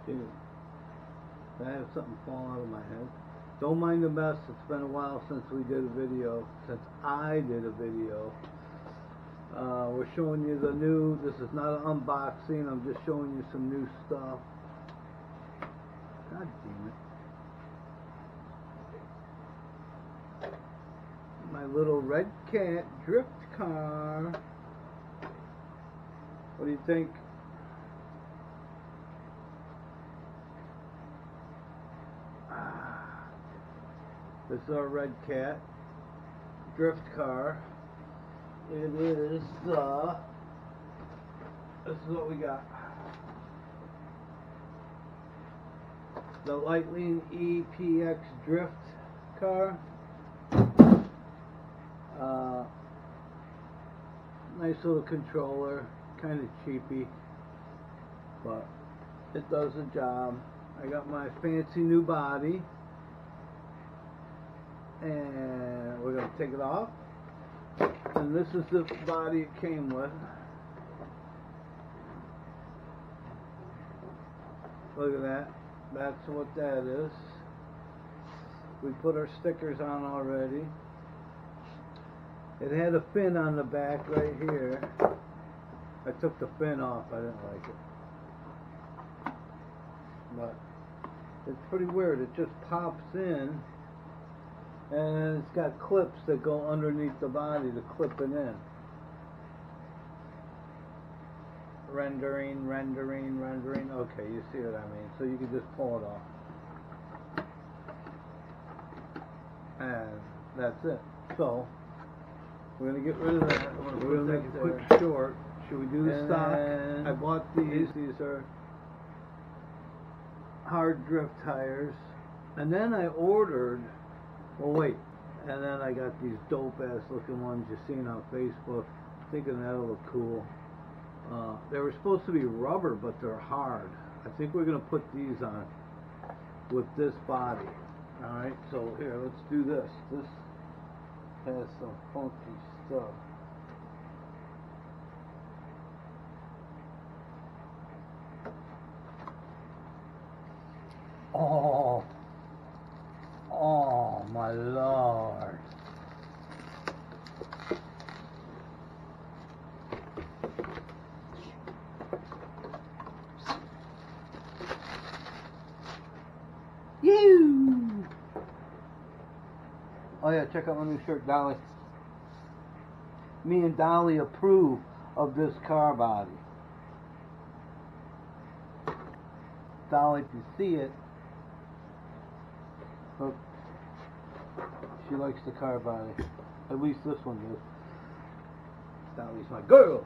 Dude, I have something fall out of my head. Don't mind the mess. It's been a while since we did a video. Since I did a video. We're showing you the new. This is not an unboxing. I'm just showing you some new stuff. God damn it. My little Redcat drift car. What do you think? This is our Redcat drift car. It is this is what we got. The Lightning EPX drift car. Nice little controller, kind of cheapy, but it does the job. I got my fancy new body, and we're gonna take it off. And this is the body it came with. Look at that. That's what that is. We put our stickers on already. It had a fin on the back right here. I took the fin off. I didn't like it. But it's pretty weird. It just pops in. And it's got clips that go underneath the body to clip it in. Rendering. Okay, you see what I mean. So you can just pull it off. And that's it. So, we're going to get rid of that. We're going to make a quick short. Should we do the stock? I bought these. These are hard drift tires. And then I ordered... Well, wait, and then I got these dope-ass looking ones you've seen on Facebook, thinking that'll look cool. They were supposed to be rubber, but they're hard. I think we're going to put these on with this body. Alright, so here, let's do this. This has some funky stuff. Oh my Lord. You. Oh yeah, check out my new shirt, Dolly. Me and Dolly approve of this car body. Dolly, if you see it, look, she likes the car body. At least this one does. Dolly's my girl.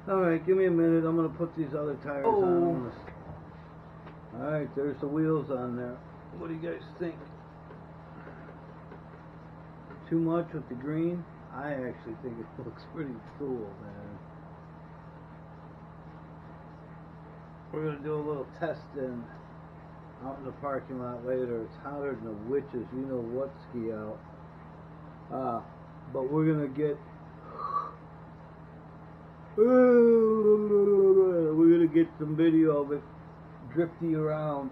Alright, give me a minute. I'm going to put these other tires on. Alright, there's the wheels on there. What do you guys think? Too much with the green? I actually think it looks pretty cool, man. We're going to do a little testing out in the parking lot later. It's hotter than the witches, you know what, ski out. But we're gonna get some video of it drifty around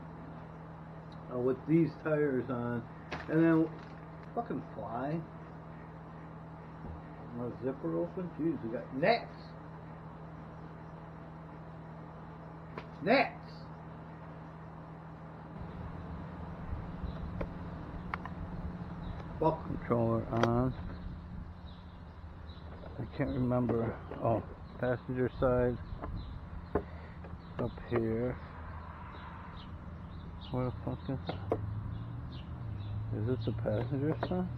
with these tires on, and then fucking fly. My zipper open. Jeez, we got nets. Nets. Ball controller on. I can't remember. Oh, passenger side up here. Where the fuck is it? Is this the passenger side?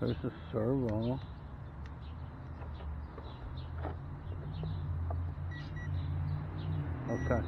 There's a servo. Okay.